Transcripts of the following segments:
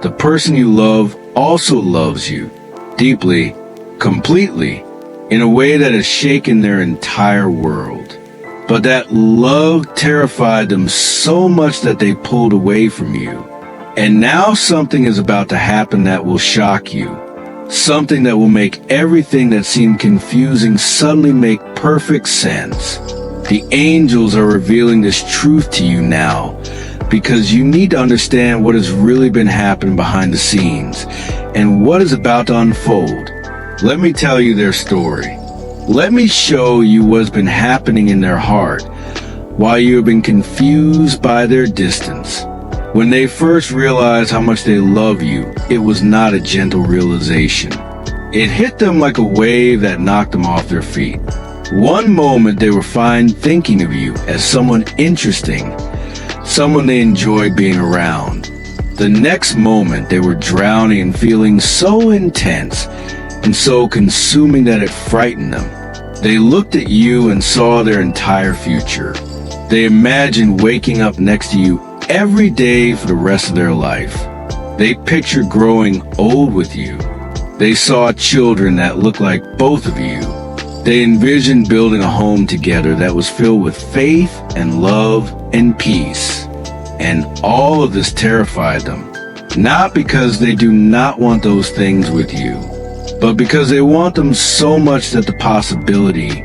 The person you love also loves you, deeply, completely, in a way that has shaken their entire world. But that love terrified them so much that they pulled away from you. And now something is about to happen that will shock you. Something that will make everything that seemed confusing suddenly make perfect sense. The angels are revealing this truth to you now, because you need to understand what has really been happening behind the scenes and what is about to unfold. Let me tell you their story. Let me show you what's been happening in their heart while you have been confused by their distance. When they first realized how much they love you, it was not a gentle realization. It hit them like a wave that knocked them off their feet. One moment they were fine thinking of you as someone interesting, someone they enjoyed being around. The next moment they were drowning in feelings so intense and so consuming that it frightened them. They looked at you and saw their entire future. They imagined waking up next to you every day for the rest of their life. They pictured growing old with you. They saw children that looked like both of you. They envisioned building a home together that was filled with faith and love and peace. And all of this terrified them, not because they do not want those things with you, but because they want them so much that the possibility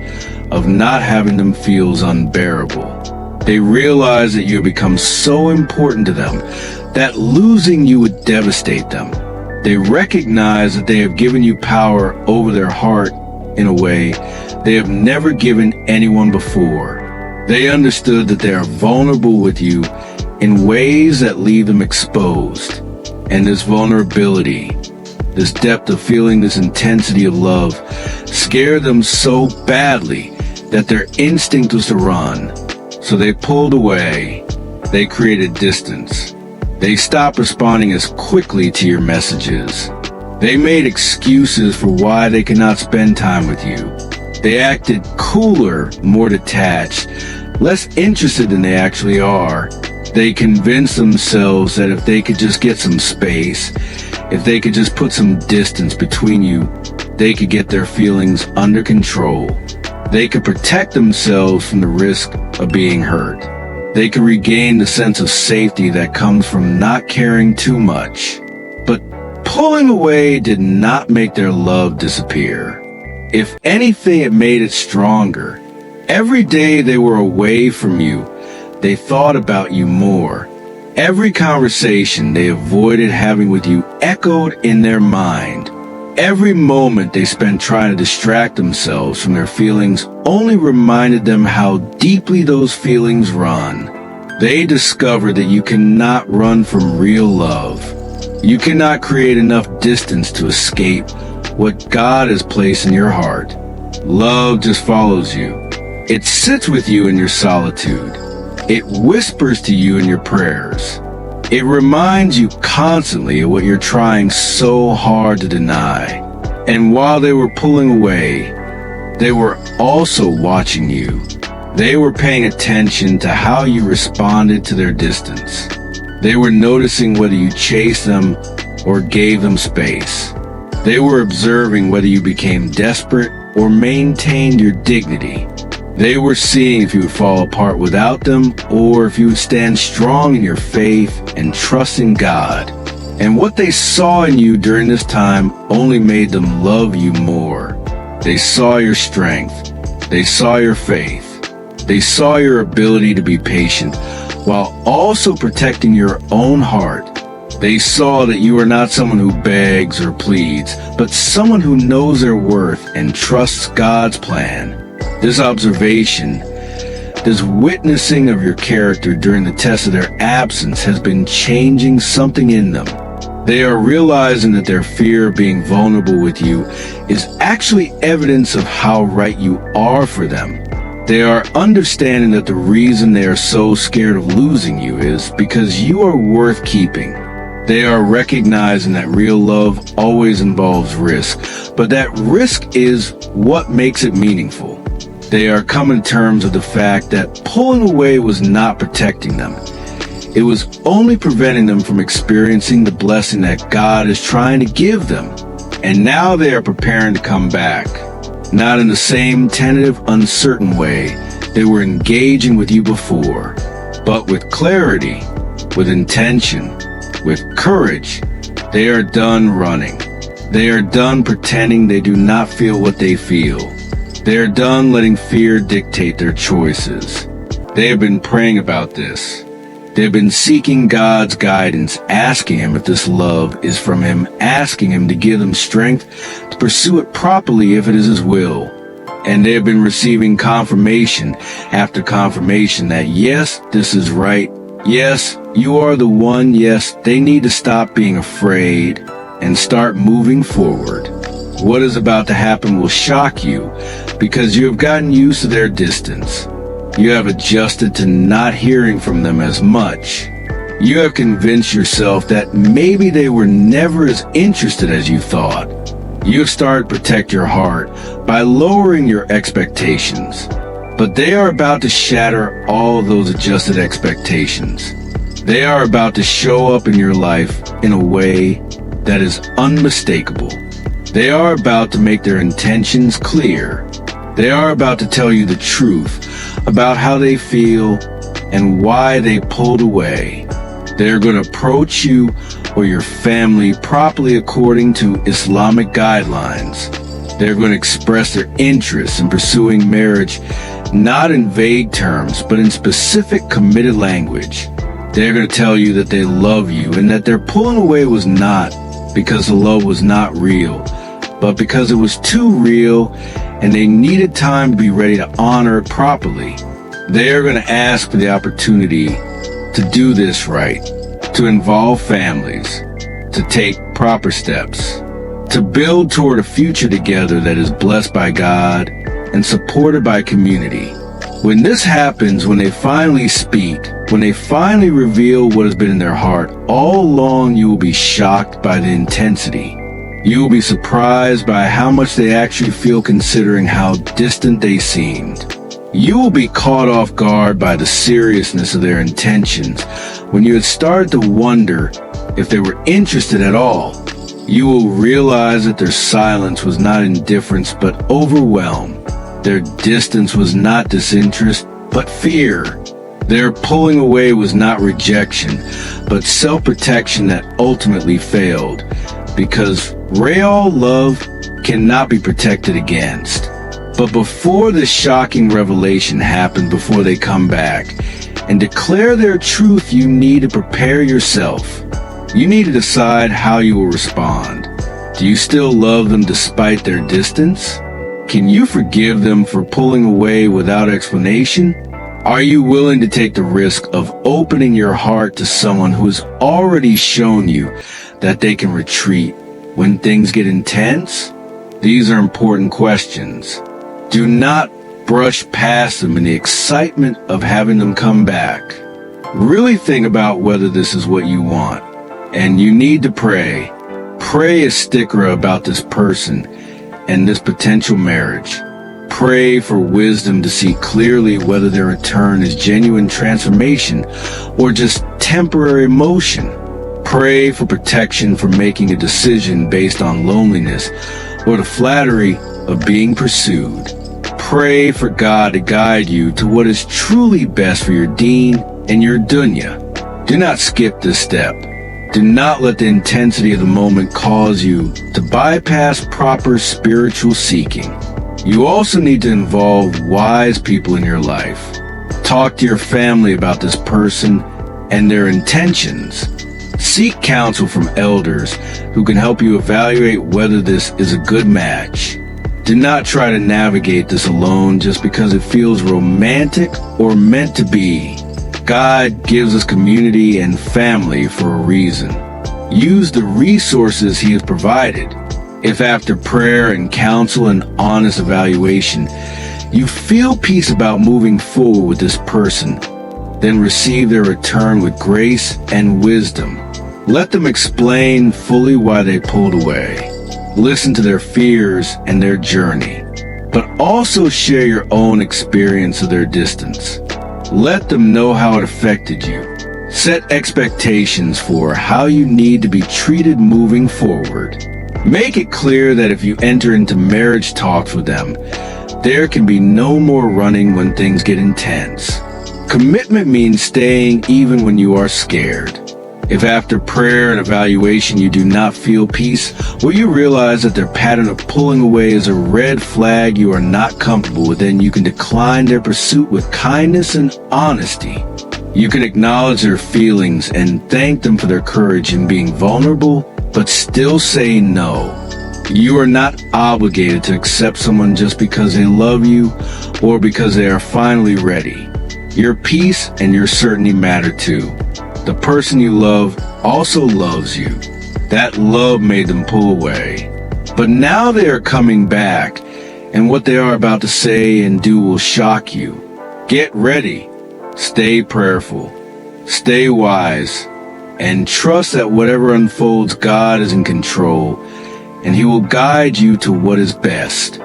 of not having them feels unbearable. They realize that you have become so important to them that losing you would devastate them. They recognize that they have given you power over their heart in a way they have never given anyone before. They understood that they are vulnerable with you in ways that leave them exposed. And this vulnerability, this depth of feeling, this intensity of love, scared them so badly that their instinct was to run. So they pulled away. They created distance. They stopped responding as quickly to your messages. They made excuses for why they could not spend time with you. They acted cooler, more detached, less interested than they actually are. They convinced themselves that if they could just get some space, if they could just put some distance between you, they could get their feelings under control. They could protect themselves from the risk of being hurt. They could regain the sense of safety that comes from not caring too much. But pulling away did not make their love disappear. If anything, it made it stronger. Every day they were away from you, they thought about you more. Every conversation they avoided having with you echoed in their mind. Every moment they spent trying to distract themselves from their feelings only reminded them how deeply those feelings run. They discovered that you cannot run from real love. You cannot create enough distance to escape what God has placed in your heart. Love just follows you. It sits with you in your solitude. It whispers to you in your prayers. It reminds you constantly of what you're trying so hard to deny. And while they were pulling away, they were also watching you. They were paying attention to how you responded to their distance. They were noticing whether you chased them or gave them space. They were observing whether you became desperate or maintained your dignity. They were seeing if you would fall apart without them or if you would stand strong in your faith and trust in God. And what they saw in you during this time only made them love you more. They saw your strength. They saw your faith. They saw your ability to be patient while also protecting your own heart. They saw that you are not someone who begs or pleads, but someone who knows their worth and trusts God's plan. This observation, this witnessing of your character during the test of their absence has been changing something in them. They are realizing that their fear of being vulnerable with you is actually evidence of how right you are for them. They are understanding that the reason they are so scared of losing you is because you are worth keeping. They are recognizing that real love always involves risk, but that risk is what makes it meaningful. They are coming to terms with the fact that pulling away was not protecting them. It was only preventing them from experiencing the blessing that God is trying to give them. And now they are preparing to come back. Not in the same tentative, uncertain way they were engaging with you before, but with clarity, with intention, with courage. They are done running. They are done pretending they do not feel what they feel. They are done letting fear dictate their choices. They have been praying about this. They have been seeking God's guidance, asking Him if this love is from Him, asking Him to give them strength to pursue it properly if it is His will. And they have been receiving confirmation after confirmation that yes, this is right. Yes, you are the one. Yes, they need to stop being afraid and start moving forward. What is about to happen will shock you because you have gotten used to their distance. You have adjusted to not hearing from them as much. You have convinced yourself that maybe they were never as interested as you thought. You have started to protect your heart by lowering your expectations. But they are about to shatter all of those adjusted expectations. They are about to show up in your life in a way that is unmistakable. They are about to make their intentions clear. They are about to tell you the truth about how they feel and why they pulled away. They are going to approach you or your family properly according to Islamic guidelines. They are going to express their interest in pursuing marriage not in vague terms, but in specific committed language. They are going to tell you that they love you and that their pulling away was not because the love was not real, but because it was too real and they needed time to be ready to honor it properly. They are going to ask for the opportunity to do this right, to involve families, to take proper steps, to build toward a future together that is blessed by God and supported by community. When this happens, when they finally speak, when they finally reveal what has been in their heart, all along you will be shocked by the intensity. You will be surprised by how much they actually feel considering how distant they seemed. You will be caught off guard by the seriousness of their intentions when you had started to wonder if they were interested at all. You will realize that their silence was not indifference but overwhelm. Their distance was not disinterest but fear. Their pulling away was not rejection but self-protection that ultimately failed, because real love cannot be protected against. But before this shocking revelation happens, before they come back and declare their truth, you need to prepare yourself. You need to decide how you will respond. Do you still love them despite their distance? Can you forgive them for pulling away without explanation? Are you willing to take the risk of opening your heart to someone who has already shown you that they can retreat when things get intense? These are important questions. Do not brush past them in the excitement of having them come back. Really think about whether this is what you want. And you need to pray. Pray a sticker about this person and this potential marriage. Pray for wisdom to see clearly whether their return is genuine transformation or just temporary emotion. Pray for protection from making a decision based on loneliness or the flattery of being pursued. Pray for God to guide you to what is truly best for your deen and your dunya. Do not skip this step. Do not let the intensity of the moment cause you to bypass proper spiritual seeking. You also need to involve wise people in your life. Talk to your family about this person and their intentions. Seek counsel from elders who can help you evaluate whether this is a good match. Do not try to navigate this alone just because it feels romantic or meant to be. God gives us community and family for a reason. Use the resources He has provided. If after prayer and counsel and honest evaluation, you feel peace about moving forward with this person, then receive their return with grace and wisdom. Let them explain fully why they pulled away. Listen to their fears and their journey, but also share your own experience of their distance. Let them know how it affected you. Set expectations for how you need to be treated moving forward. Make it clear that if you enter into marriage talks with them, there can be no more running when things get intense. Commitment means staying even when you are scared. If after prayer and evaluation you do not feel peace, or you realize that their pattern of pulling away is a red flag you are not comfortable with, then you can decline their pursuit with kindness and honesty. You can acknowledge their feelings and thank them for their courage in being vulnerable, but still say no. You are not obligated to accept someone just because they love you or because they are finally ready. Your peace and your certainty matter too. The person you love also loves you. That love made them pull away. But now they are coming back, and what they are about to say and do will shock you. Get ready. Stay prayerful. Stay wise. And trust that whatever unfolds, God is in control, and He will guide you to what is best.